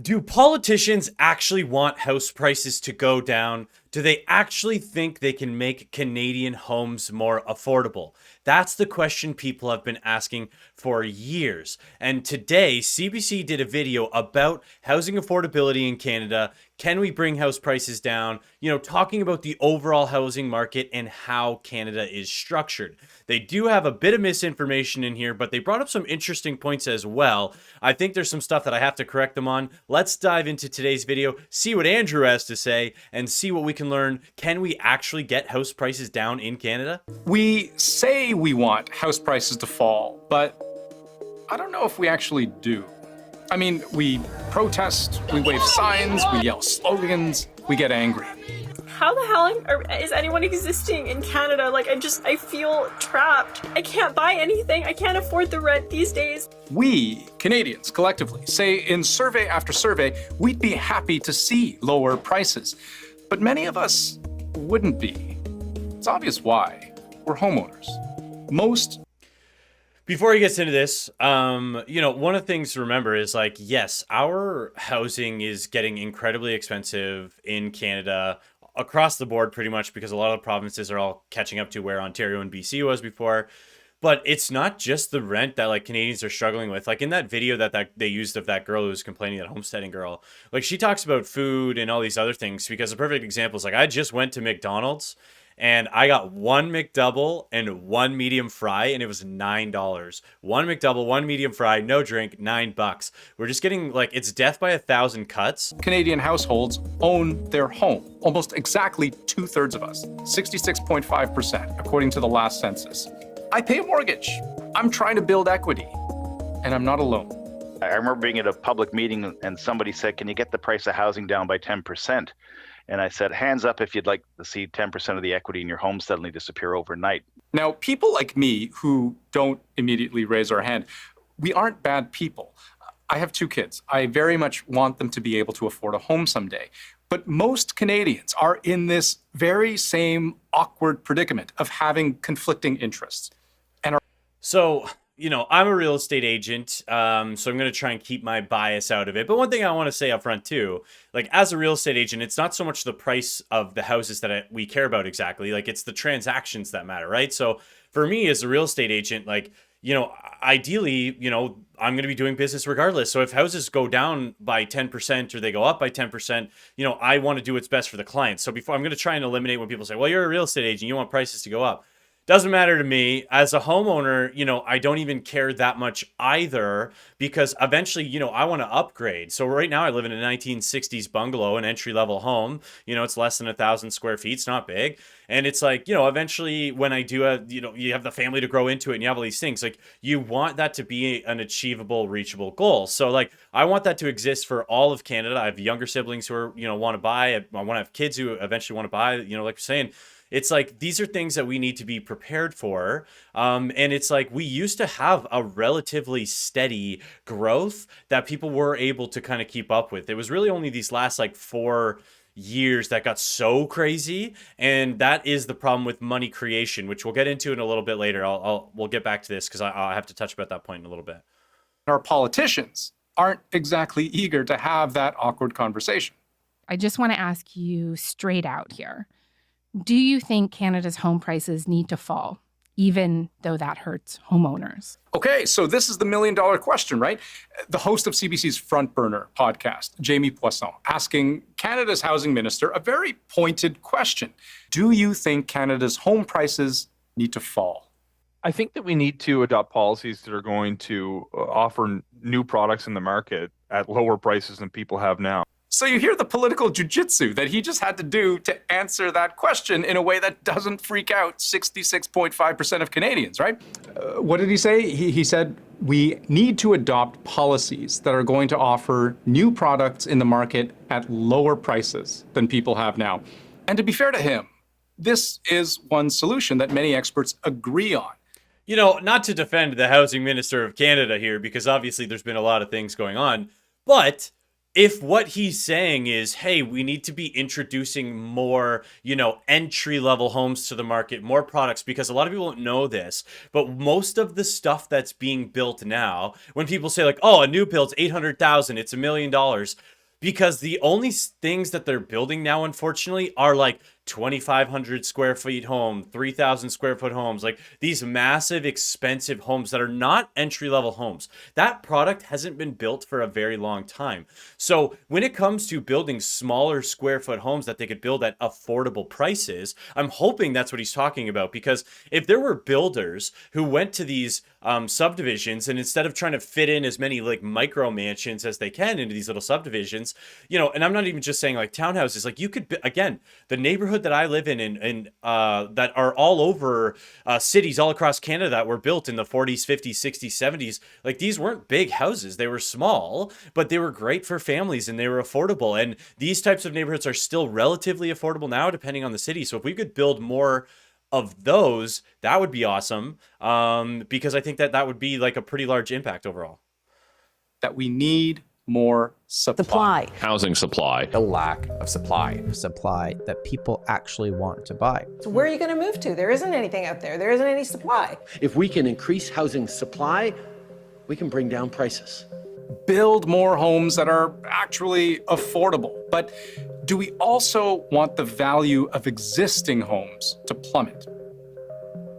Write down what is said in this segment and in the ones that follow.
Do politicians actually want house prices to go down? Do they actually think they can make Canadian homes more affordable? That's the question people have been asking for years. And today, CBC did a video about housing affordability in Canada. Can we bring house prices down? Talking about the overall housing market and how Canada is structured. They do have a bit of misinformation in here, but they brought up some interesting points as well. I think there's some stuff that I have to correct them on. Let's dive into today's video, see what Andrew has to say, and see what we can learn. Can we actually get house prices down in Canada? We say we want house prices to fall, but I don't know if we actually do. I mean, we protest, we wave signs, we yell slogans, we get angry. How the hell is anyone existing in Canada? I feel trapped. I can't buy anything. I can't afford the rent these days. We, Canadians, collectively, say in survey after survey, we'd be happy to see lower prices. But many of us wouldn't be. It's obvious why. We're homeowners. Before he gets into this, one of the things to remember is yes, our housing is getting incredibly expensive in Canada across the board pretty much because a lot of the provinces are all catching up to where Ontario and BC was before. But it's not just the rent that Canadians are struggling with. In that video that they used of that girl who was complaining, that homesteading girl, she talks about food and all these other things, because a perfect example is I just went to McDonald's and I got one McDouble and one medium fry, and it was $9. One McDouble, one medium fry, no drink, $9. We're just getting it's death by 1,000 cuts. Canadian households own their home. Almost exactly 2/3 of us, 66.5%, according to the last census. I pay a mortgage. I'm trying to build equity, and I'm not alone. I remember being at a public meeting and somebody said, "Can you get the price of housing down by 10%? And I said, hands up if you'd like to see 10% of the equity in your home suddenly disappear overnight. Now, people like me who don't immediately raise our hand, we aren't bad people. I have 2 kids. I very much want them to be able to afford a home someday. But most Canadians are in this very same awkward predicament of having conflicting interests. So, I'm a real estate agent, so I'm going to try and keep my bias out of it. But one thing I want to say up front too, as a real estate agent, it's not so much the price of the houses that we care about exactly. It's the transactions that matter, right? So for me as a real estate agent, ideally, I'm going to be doing business regardless. So if houses go down by 10% or they go up by 10%, I want to do what's best for the client. So I'm going to try and eliminate when people say, well, you're a real estate agent, you want prices to go up. Doesn't matter to me. As a homeowner, I don't even care that much either, because eventually, I want to upgrade. So right now I live in a 1960s bungalow, an entry-level home. It's less than 1,000 square feet. It's not big. And it's eventually when I do you have the family to grow into it and you have all these things, you want that to be an achievable, reachable goal. So I want that to exist for all of Canada. I have younger siblings who are, want to buy. I want to have kids who eventually want to buy, like you're saying. It's these are things that we need to be prepared for. And it's we used to have a relatively steady growth that people were able to kind of keep up with. It was really only these last 4 years that got so crazy. And that is the problem with money creation, which we'll get into in a little bit later. We'll get back to this because I have to touch about that point in a little bit. Our politicians aren't exactly eager to have that awkward conversation. I just want to ask you straight out here. Do you think Canada's home prices need to fall, even though that hurts homeowners? Okay, so this is the million-dollar question, right? The host of CBC's Front Burner podcast, Jamie Poisson, asking Canada's housing minister a very pointed question. Do you think Canada's home prices need to fall? I think that we need to adopt policies that are going to offer new products in the market at lower prices than people have now. So you hear the political jujitsu that he just had to do to answer that question in a way that doesn't freak out 66.5% of Canadians, right? What did he say? He said, we need to adopt policies that are going to offer new products in the market at lower prices than people have now. And to be fair to him, this is one solution that many experts agree on. Not to defend the housing minister of Canada here, because obviously there's been a lot of things going on, but if what he's saying is, hey, we need to be introducing more, entry level homes to the market, more products, because a lot of people don't know this, but most of the stuff that's being built now, when people say like, oh, a new build's 800,000, it's $1 million, because the only things that they're building now, unfortunately, are like 2,500 square feet home, 3,000 square foot homes, like these massive, expensive homes that are not entry level homes. That product hasn't been built for a very long time. So when it comes to building smaller square foot homes that they could build at affordable prices, I'm hoping that's what he's talking about. Because if there were builders who went to these subdivisions, and instead of trying to fit in as many like micro mansions as they can into these little subdivisions, and I'm not even just saying like townhouses, like you could, again, the neighborhood that I live in that are all over cities all across Canada that were built in the 40s, 50s, 60s, 70s, like these weren't big houses. They were small, but they were great for families and they were affordable. And these types of neighborhoods are still relatively affordable now, depending on the city. So if we could build more of those, that would be awesome, because I think that would be like a pretty large impact overall. That we need more supply. Housing supply. A lack of supply. Supply that people actually want to buy. So where are you going to move to? There isn't anything out there. There isn't any supply. If we can increase housing supply, we can bring down prices. Build more homes that are actually affordable. But do we also want the value of existing homes to plummet?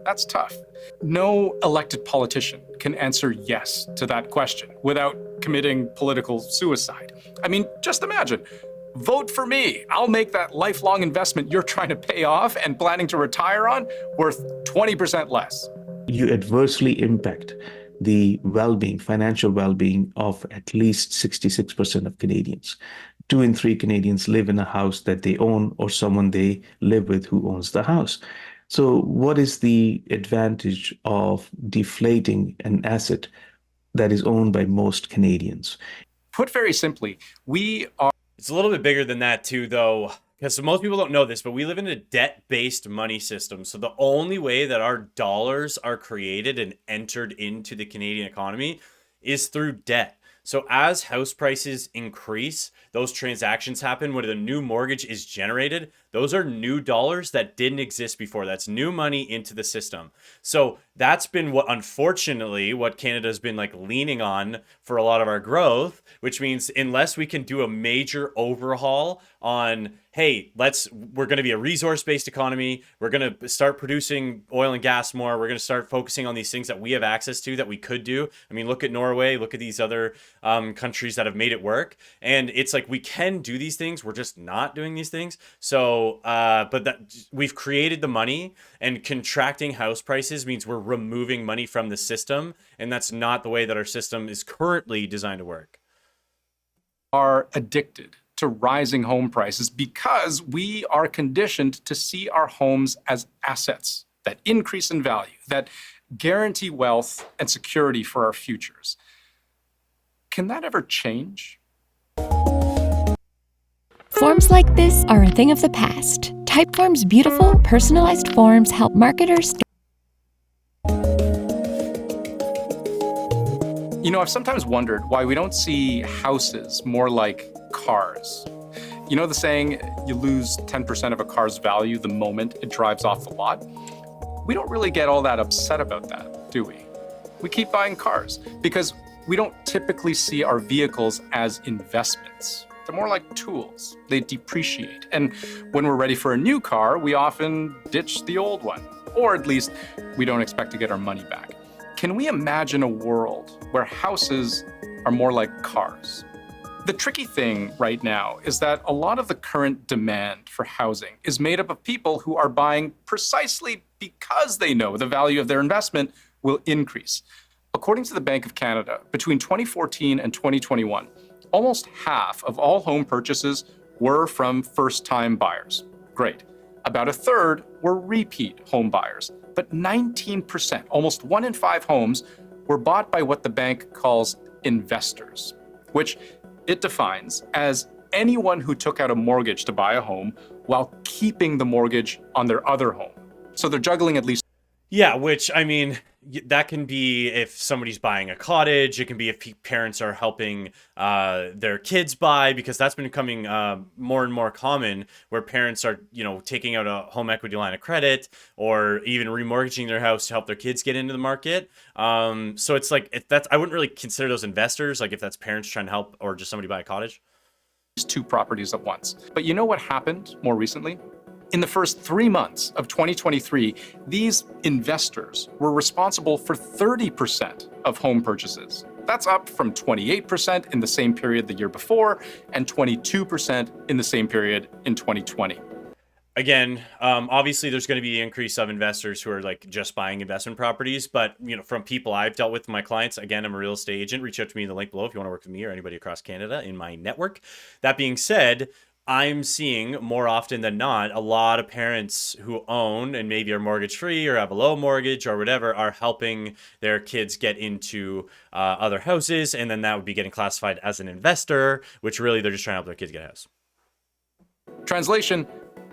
That's tough. No elected politician can answer yes to that question without committing political suicide. I mean, just imagine, vote for me. I'll make that lifelong investment you're trying to pay off and planning to retire on worth 20% less. You adversely impact the well-being, financial well-being of at least 66% of Canadians. 2 in 3 Canadians live in a house that they own or someone they live with who owns the house. So what is the advantage of deflating an asset that is owned by most Canadians? Put very simply, we are... It's a little bit bigger than that too, though, because most people don't know this, but we live in a debt-based money system. So the only way that our dollars are created and entered into the Canadian economy is through debt. So as house prices increase, those transactions happen when a new mortgage is generated. Those are new dollars that didn't exist before. That's new money into the system. So that's been unfortunately, what Canada's been like leaning on for a lot of our growth, which means unless we can do a major overhaul on, hey, we're going to be a resource-based economy. We're going to start producing oil and gas more. We're going to start focusing on these things that we have access to that we could do. I mean, look at Norway, look at these other countries that have made it work. And it's like, we can do these things. We're just not doing these things. So, but that we've created the money, and contracting house prices means we're removing money from the system. And that's not the way that our system is currently designed to work. Are addicted to rising home prices because we are conditioned to see our homes as assets that increase in value, that guarantee wealth and security for our futures. Can that ever change? Forms like this are a thing of the past. Typeform's beautiful, personalized forms help marketers. You know, I've sometimes wondered why we don't see houses more like cars. You know the saying, you lose 10% of a car's value the moment it drives off the lot? We don't really get all that upset about that, do we? We keep buying cars because we don't typically see our vehicles as investments. They're more like tools. They depreciate. And when we're ready for a new car, we often ditch the old one, or at least we don't expect to get our money back. Can we imagine a world where houses are more like cars? The tricky thing right now is that a lot of the current demand for housing is made up of people who are buying precisely because they know the value of their investment will increase. According to the Bank of Canada, between 2014 and 2021, almost half of all home purchases were from first-time buyers. Great. About a third were repeat home buyers, but 19%, almost 1 in 5 homes, were bought by what the bank calls investors, which it defines as anyone who took out a mortgage to buy a home while keeping the mortgage on their other home. So they're juggling at least. Yeah, which I mean, that can be if somebody's buying a cottage. It can be if parents are helping their kids buy, because that's been becoming more and more common, where parents are, taking out a home equity line of credit or even remortgaging their house to help their kids get into the market. So it's like, if that's, I wouldn't really consider those investors, like if that's parents trying to help or just somebody buy a cottage. Two properties at once. But you know what happened more recently? In the first 3 months of 2023, these investors were responsible for 30% of home purchases. That's up from 28% in the same period the year before and 22% in the same period in 2020. Again, obviously there's going to be an increase of investors who are like just buying investment properties, but from people I've dealt with, my clients, again, I'm a real estate agent. Reach out to me in the link below if you want to work with me or anybody across Canada in my network. That being said, I'm seeing more often than not, a lot of parents who own and maybe are mortgage free or have a low mortgage or whatever are helping their kids get into other houses. And then that would be getting classified as an investor, which really they're just trying to help their kids get a house. Translation,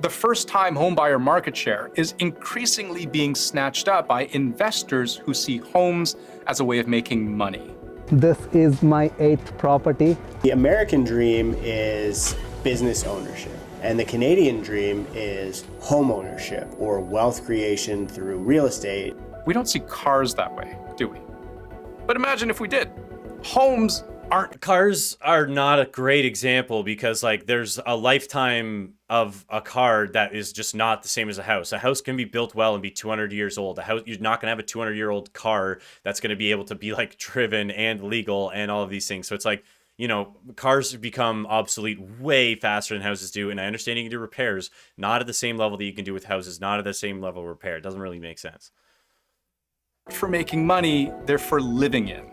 the first-time homebuyer market share is increasingly being snatched up by investors who see homes as a way of making money. This is my 8th property. The American dream is business ownership, and the Canadian dream is home ownership or wealth creation through real estate. We don't see cars that way, do we? But imagine if we did. Homes aren't. Cars are not a great example, because like there's a lifetime of a car that is just not the same as a house. A house can be built well and be 200 years old. A house, you're not going to have a 200-year-old car that's going to be able to be like driven and legal and all of these things. So it's like, cars become obsolete way faster than houses do. And I understand you can do repairs, not at the same level that you can do with houses, not at the same level of repair. It doesn't really make sense. For making money, they're for living in.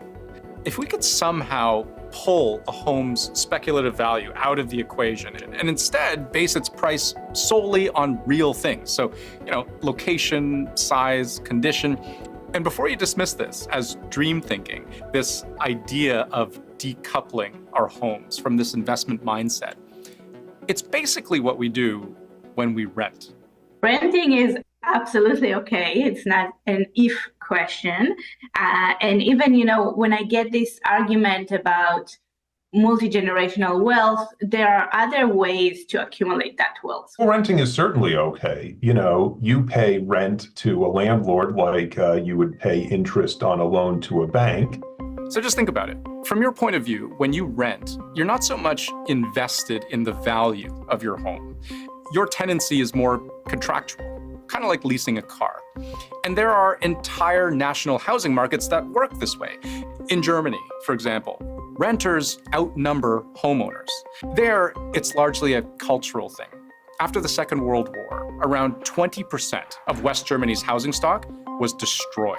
If we could somehow pull a home's speculative value out of the equation and instead base its price solely on real things. So, location, size, condition. And before you dismiss this as dream thinking, this idea of decoupling our homes from this investment mindset, it's basically what we do when we rent. Renting is absolutely okay. It's not an if question. And even, when I get this argument about multi-generational wealth, there are other ways to accumulate that wealth. Well, renting is certainly okay. You pay rent to a landlord like you would pay interest on a loan to a bank. So just think about it. From your point of view, when you rent, you're not so much invested in the value of your home. Your tenancy is more contractual, kind of like leasing a car. And there are entire national housing markets that work this way. In Germany, for example, renters outnumber homeowners. There, it's largely a cultural thing. After the Second World War, around 20% of West Germany's housing stock was destroyed.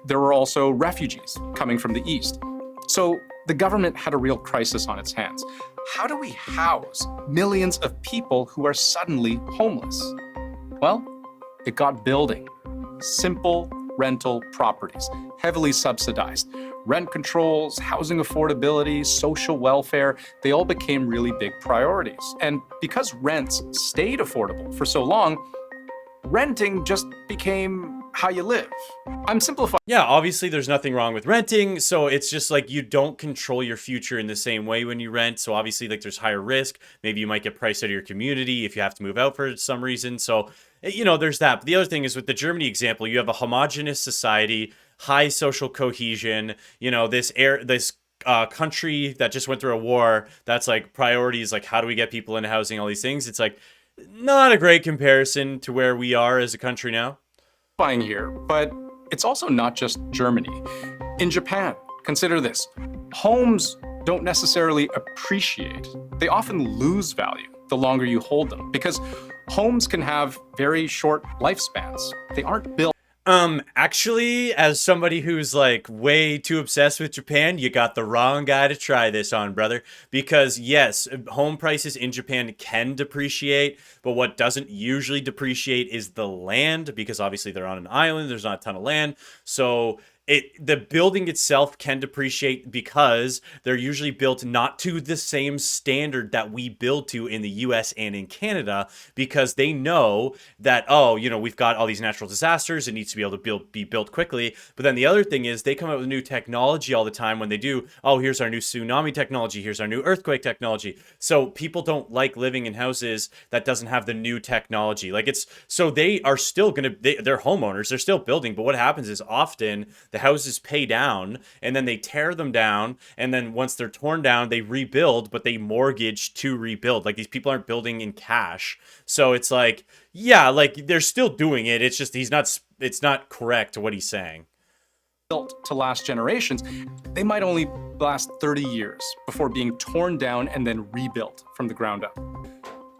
There were also refugees coming from the East. So the government had a real crisis on its hands. How do we house millions of people who are suddenly homeless? Well, it got building. Simple rental properties, heavily subsidized. Rent controls, housing affordability, social welfare, they all became really big priorities. And because rents stayed affordable for so long, renting just became how you live. I'm simplifying. Yeah, obviously there's nothing wrong with renting. So it's just like you don't control your future in the same way when you rent. So obviously like there's higher risk. Maybe you might get priced out of your community if you have to move out for some reason. So, there's that. But the other thing is with the Germany example, you have a homogenous society, high social cohesion, this country that just went through a war. That's like priorities, like how do we get people into housing, all these things. It's like not a great comparison to where we are as a country now. Here, but it's also not just Germany. In Japan, consider this. Homes don't necessarily appreciate. They often lose value the longer you hold them because homes can have very short lifespans. They aren't built. Actually, as somebody who's like way too obsessed with Japan, you got the wrong guy to try this on, brother. Because yes, home prices in Japan can depreciate, but what doesn't usually depreciate is the land, because obviously they're on an island, there's not a ton of land. So the building itself can depreciate because they're usually built not to the same standard that we build to in the US and in Canada, because they know that, oh, we've got all these natural disasters, it needs to be able to be built quickly. But then the other thing is they come up with new technology all the time when they do, oh, here's our new tsunami technology, here's our new earthquake technology. So people don't like living in houses that doesn't have the new technology. So they are still they're homeowners, they're still building, but what happens is often the houses pay down and then they tear them down, and then once they're torn down they rebuild, but they mortgage to rebuild. Like, these people aren't building in cash. So it's like, yeah, like they're still doing it, it's just it's not correct what he's saying. Built to last generations, they might only last 30 years before being torn down and then rebuilt from the ground up.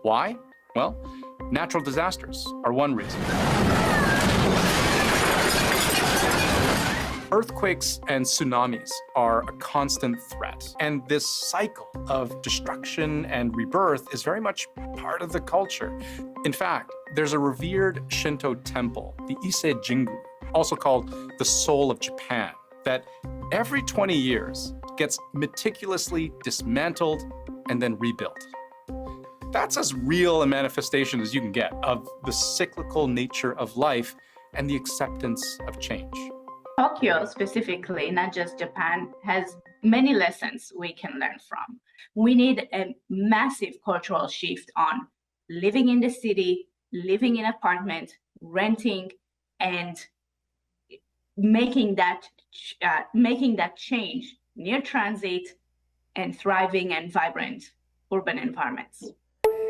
Why? Well, natural disasters are one reason. Earthquakes and tsunamis are a constant threat, and this cycle of destruction and rebirth is very much part of the culture. In fact, there's a revered Shinto temple, the Ise Jingu, also called the Soul of Japan, that every 20 years gets meticulously dismantled and then rebuilt. That's as real a manifestation as you can get of the cyclical nature of life and the acceptance of change. Tokyo specifically, not just Japan, has many lessons we can learn from. We need a massive cultural shift on living in the city, living in apartment, renting, and making that change near transit and thriving and vibrant urban environments.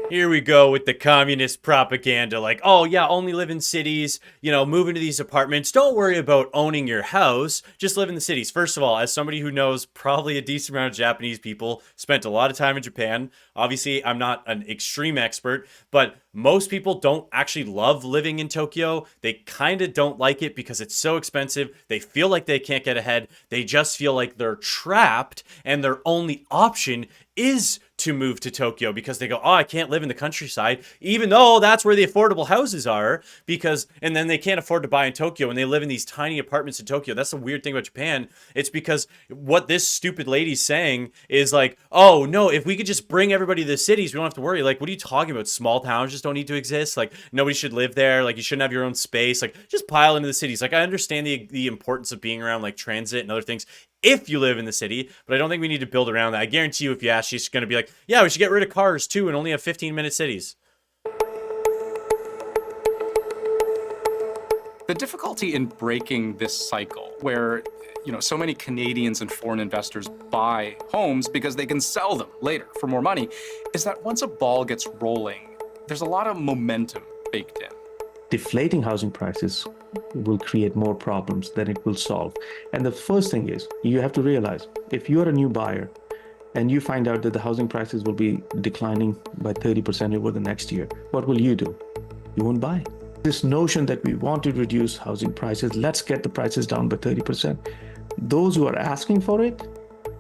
Here we go with the communist propaganda, like, oh yeah, only live in cities, move into these apartments, don't worry about owning your house, just live in the cities. First of all, as somebody who knows probably a decent amount of Japanese people, spent a lot of time in Japan, obviously I'm not an extreme expert, but most people don't actually love living in Tokyo. They kind of don't like it because it's so expensive. They feel like they can't get ahead. They just feel like they're trapped, and their only option is to move to Tokyo because they go, oh, I can't live in the countryside, even though that's where the affordable houses are, and then they can't afford to buy in Tokyo, and they live in these tiny apartments in Tokyo. That's the weird thing about Japan. It's because what this stupid lady's saying is like, oh no, if we could just bring everybody to the cities, we don't have to worry. Like, what are you talking about? Small towns just don't need to exist. Like, nobody should live there. Like, you shouldn't have your own space. Like, just pile into the cities. Like, I understand the importance of being around like transit and other things if you live in the city, but I don't think we need to build around that. I guarantee you, if you ask, she's going to be like, yeah, we should get rid of cars too and only have 15-minute cities. The difficulty in breaking this cycle where, so many Canadians and foreign investors buy homes because they can sell them later for more money is that once a ball gets rolling, there's a lot of momentum baked in. Deflating housing prices will create more problems than it will solve. And the first thing is, you have to realize, if you're a new buyer and you find out that the housing prices will be declining by 30% over the next year, what will you do? You won't buy. This notion that we want to reduce housing prices, let's get the prices down by 30%. Those who are asking for it,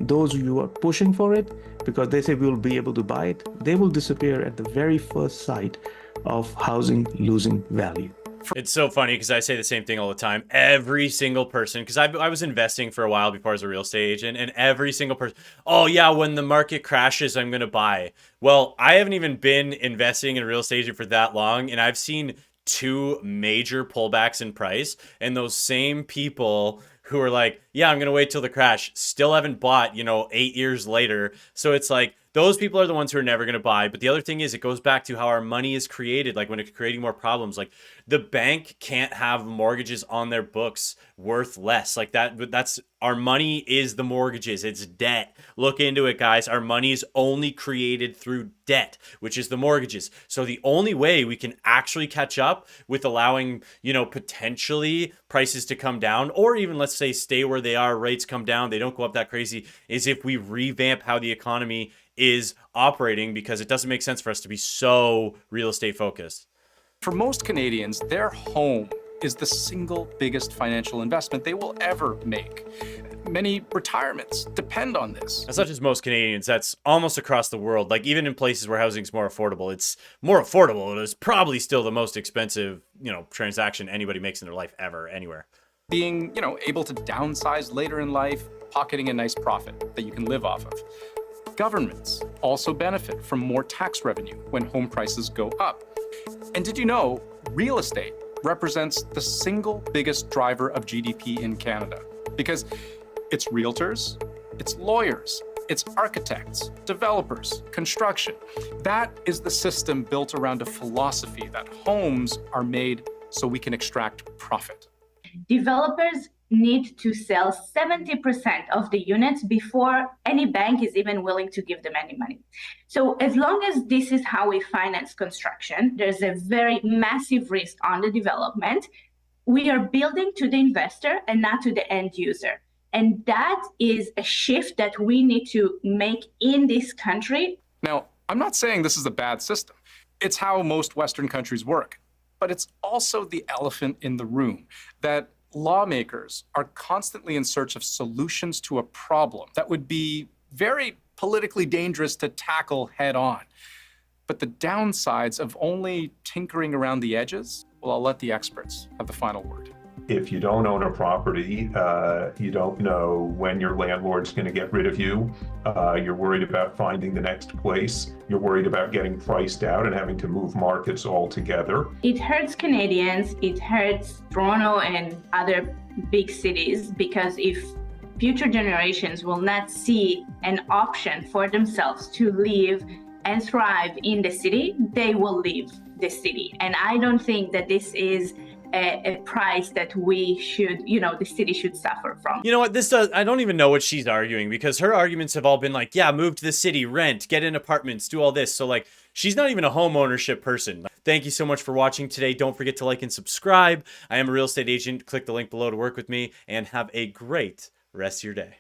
those who are pushing for it, because they say we'll be able to buy it, they will disappear at the very first sight of housing losing value. It's so funny because I say the same thing all the time. Every single person, because I was investing for a while before I was a real estate agent, and every single person, oh yeah, when the market crashes, I'm going to buy. Well, I haven't even been investing in a real estate agent for that long, and I've seen 2 major pullbacks in price, and those same people who are like, yeah, I'm going to wait till the crash, still haven't bought, 8 years later. So it's like, those people are the ones who are never going to buy. But the other thing is, it goes back to how our money is created. Like, when it's creating more problems, like the bank can't have mortgages on their books worth less. Like that's our money is the mortgages. It's debt. Look into it, guys. Our money is only created through debt, which is the mortgages. So the only way we can actually catch up with allowing, potentially prices to come down, or even, let's say, stay where they are, rates come down, they don't go up that crazy, is if we revamp how the economy is operating, because it doesn't make sense for us to be so real estate focused. For most Canadians, their home is the single biggest financial investment they will ever make. Many retirements depend on this. That's not just most Canadians, that's almost across the world. Like, even in places where housing's more affordable, it's more affordable. It is probably still the most expensive, transaction anybody makes in their life ever, anywhere. being, able to downsize later in life, pocketing a nice profit that you can live off of. Governments also benefit from more tax revenue when home prices go up. And did you know real estate represents the single biggest driver of GDP in Canada? Because it's realtors, it's lawyers, it's architects, developers, construction. That is the system built around a philosophy that homes are made so we can extract profit. Developers need to sell 70% of the units before any bank is even willing to give them any money. So as long as this is how we finance construction, there's a very massive risk on the development. We are building to the investor and not to the end user. And that is a shift that we need to make in this country. Now, I'm not saying this is a bad system. It's how most Western countries work. But it's also the elephant in the room that lawmakers are constantly in search of solutions to a problem that would be very politically dangerous to tackle head on. But the downsides of only tinkering around the edges, well, I'll let the experts have the final word. If you don't own a property, you don't know when your landlord's going to get rid of you. You're worried about finding the next place. You're worried about getting priced out and having to move markets altogether. It hurts Canadians. It hurts Toronto and other big cities, because if future generations will not see an option for themselves to live and thrive in the city, they will leave the city. And I don't think that this is a price that we should, the city should suffer from. You know what, I don't even know what she's arguing, because her arguments have all been like, yeah, move to the city, rent, get in apartments, do all this. So like, she's not even a home ownership person. Thank you so much for watching today. Don't forget to like and subscribe. I am a real estate agent. Click the link below to work with me, and have a great rest of your day.